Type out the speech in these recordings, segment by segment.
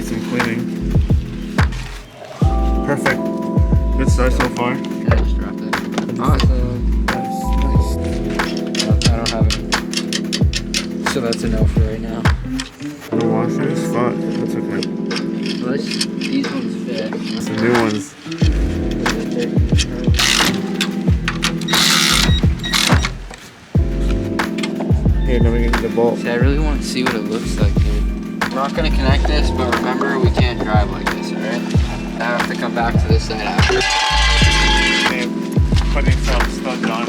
needs some cleaning. Perfect. Good start so far. Yeah, I just dropped it. Awesome. Nice. I don't have it. So that's a no for right now. The washer is fucked. That's okay. Well, these ones fit. It's the new ones. Here, now we can get the bolt. See, I really want to see what it looks like, dude. We're not going to connect this, but remember, we can't drive like this, alright? I have to come back to this side after. Okay, putting some studs on.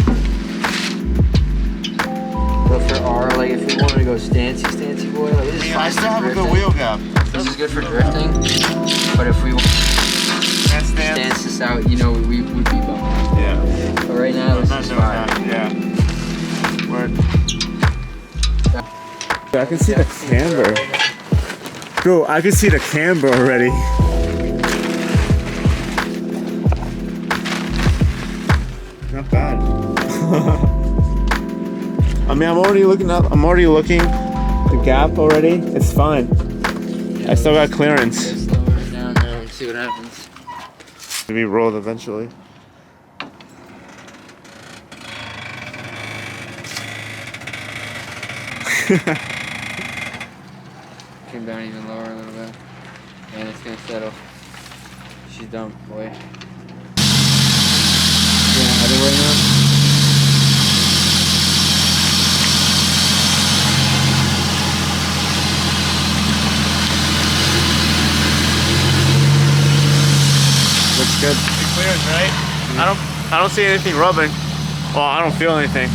But for our, like, if we wanted to go stancy boy, like, this is fine. I still have drifting. a good wheel gap. This is good for drifting, but if we stance this out, you know, we would be bumping. Yeah. But right now, this is fine. Yeah. Word. I can see the camber. Bro, I can see the camber already. Not bad. I mean, I'm already looking the gap already. It's fine. Yeah, I still got clearance. Let's lower it down there and see what happens. Maybe rolled eventually. Came down even lower a little bit. And it's gonna settle. She's done, boy. Yeah, other way now. Looks good. It clears, right? I don't see anything rubbing. Well, I don't feel anything.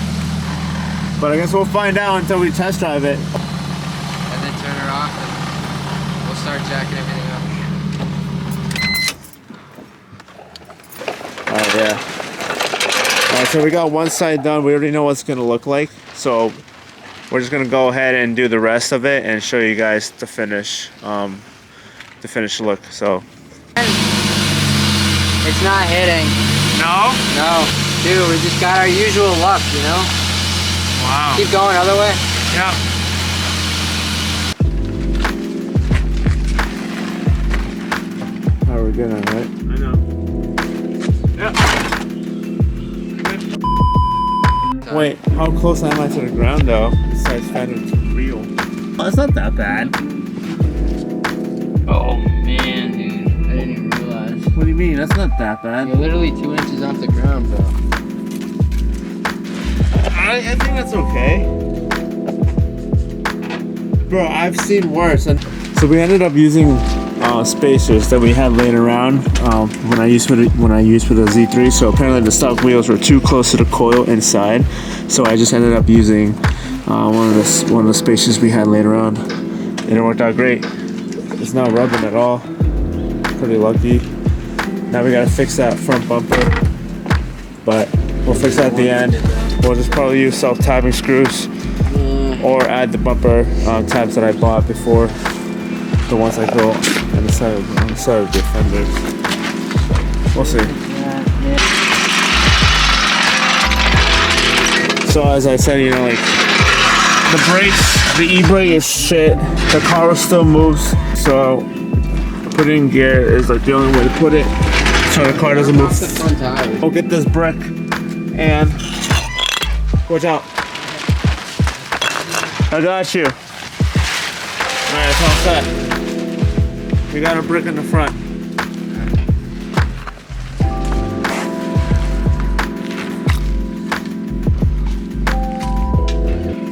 But I guess we'll find out until we test drive it. And then turn her off and we'll start jacking everything up. Alright, yeah. Alright, so we got one side done. We already know what it's gonna look like. So we're just gonna go ahead and do the rest of it and show you guys the finished look. So It's not hitting. no? No. Dude, we just got our usual luck, you know? Wow. Keep going, other way. Yeah. Oh, we're good on right? I know. Yeah. Wait, how close am I to the ground though? Besides finding too real. Oh, it's not that bad. Oh man, dude. I didn't even realize. What do you mean? That's not that bad. You're literally 2 inches off the ground, bro. I think that's okay. Bro, I've seen worse. So we ended up using spacers that we had laying around when I used for the Z3. So apparently the stock wheels were too close to the coil inside. So I just ended up using one of the spacers we had laying around, and it worked out great. It's not rubbing at all. Pretty lucky. Now we gotta fix that front bumper, but we'll fix that at the end. We'll just probably use self-tapping screws or add the bumper tabs that I bought before, the ones that go on the side of the fenders. We'll see. So as I said, you know, like the brakes, the e-brake is shit. The car still moves, so putting in gear is like the only way to put it, so the car doesn't move. We'll get this brick and watch out. I got you. Alright, it's all set. We got a brick in the front.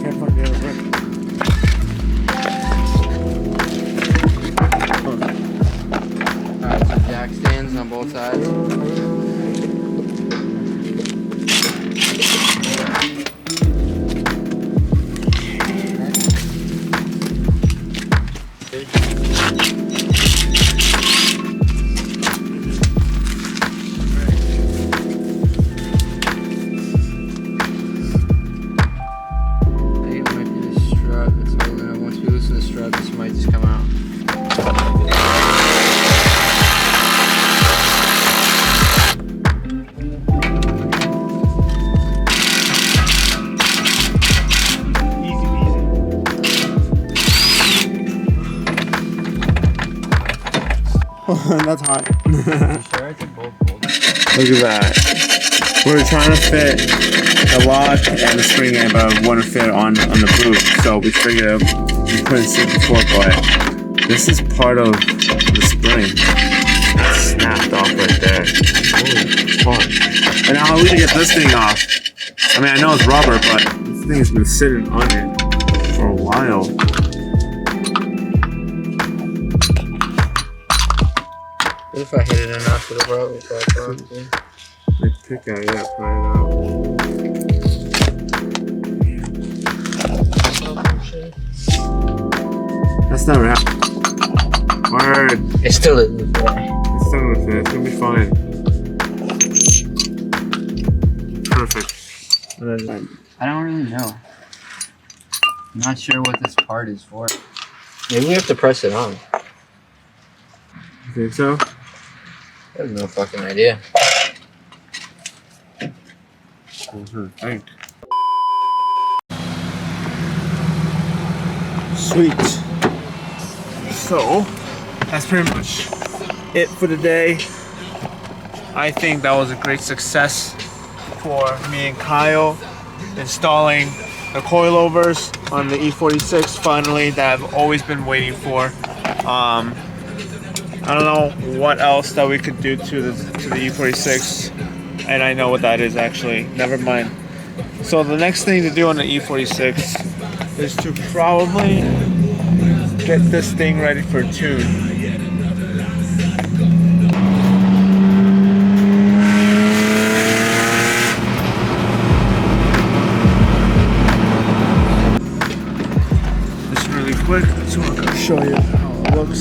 Can't find the other brick. Alright, so jack stands on both sides. This might just come out. That's hot. Sure, it's a bold. Look at that. We're trying to fit the lock and the spring in, but I want to fit on the boot. So we figured we couldn't sit before, but this is part of the spring. It snapped off right there. Holy fuck. And now how are we gonna get this thing off? I mean, I know it's rubber, but this thing has been sitting on it for a while. What if I hit it enough, it'll probably fall off. They pick out, yeah, pry it out. That's never happened. Word. It still didn't fit. It's still gonna fit. It's gonna be fine. Perfect. I don't really know. I'm not sure what this part is for. Maybe we have to press it on. You think so? I have no fucking idea. Think. Sweet. So, that's pretty much it for the day. I think that was a great success for me and Kyle installing the coilovers on the E46 finally that I've always been waiting for. I don't know what else that we could do to the E46, and I know what that is actually. Never mind. So the next thing to do on the E46 is to probably get this thing ready for tune. Just really quick, so I can show you how it looks.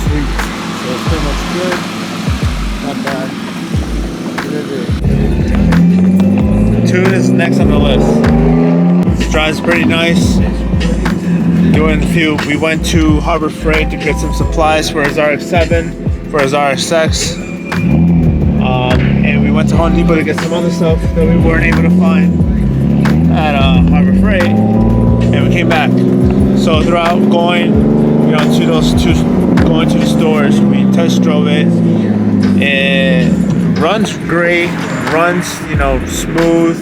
Sweet. So it's pretty much good. Not bad. Tune is next on the list. This drive's pretty nice. We went to Harbor Freight to get some supplies for his RX-7, for his RX-X. And we went to Home Depot to get some other stuff that we weren't able to find at Harbor Freight, and we came back. So throughout going, going to the stores, we test drove it. It runs great, runs smooth.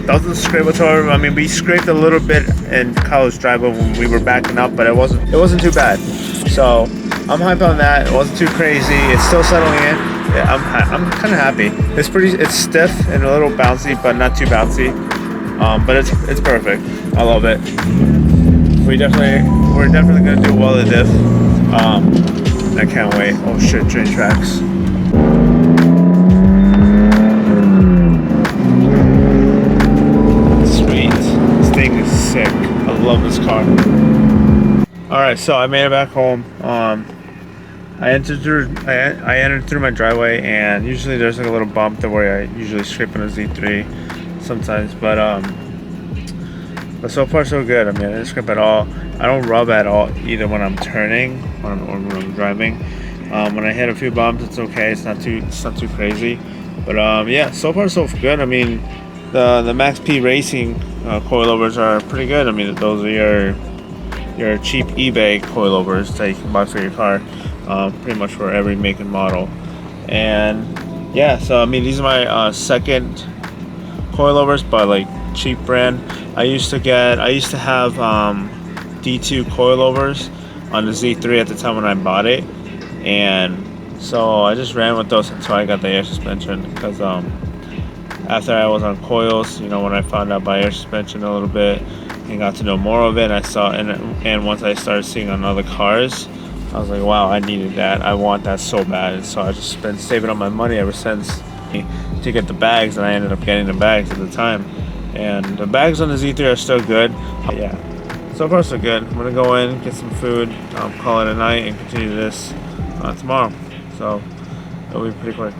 Doesn't scrape whatsoever. I mean, we scraped a little bit in Kyle's driveway when we were backing up, but it wasn't too bad. So I'm hyped on that. It wasn't too crazy. It's still settling in. Yeah, I'm kind of happy. It's stiff and a little bouncy, but not too bouncy. But it's perfect. I love it. We're definitely gonna do well at diff. I can't wait. Oh shit, train tracks. Sweet. This thing is sick. I love this car. All right, so I made it back home. I entered through my driveway, and usually there's like a little bump to where I usually scrape on a Z3 sometimes, but so far so good. I mean, I didn't scrape at all. I don't rub at all either when I'm turning or when I'm driving. When I hit a few bumps, it's okay. It's not too crazy. But yeah, so far so good. I mean, the Max P Racing coilovers are pretty good. I mean, those are your cheap eBay coilovers that you can buy for your car. Pretty much for every make and model. And yeah, so I mean, these are my second coilovers, but like cheap brand. I used to have D2 coilovers on the Z3 at the time when I bought it, and so I just ran with those until I got the air suspension, because after I was on coils, when I found out about air suspension a little bit and got to know more of it, I saw, and once I started seeing on other cars, I was like, wow, I needed that. I want that so bad. And so I just been saving up my money ever since to get the bags, and I ended up getting the bags at the time. And the bags on the Z3 are still good. Yeah, so far so good. I'm gonna go in, get some food, call it a night, and continue this tomorrow. So it'll be pretty quick.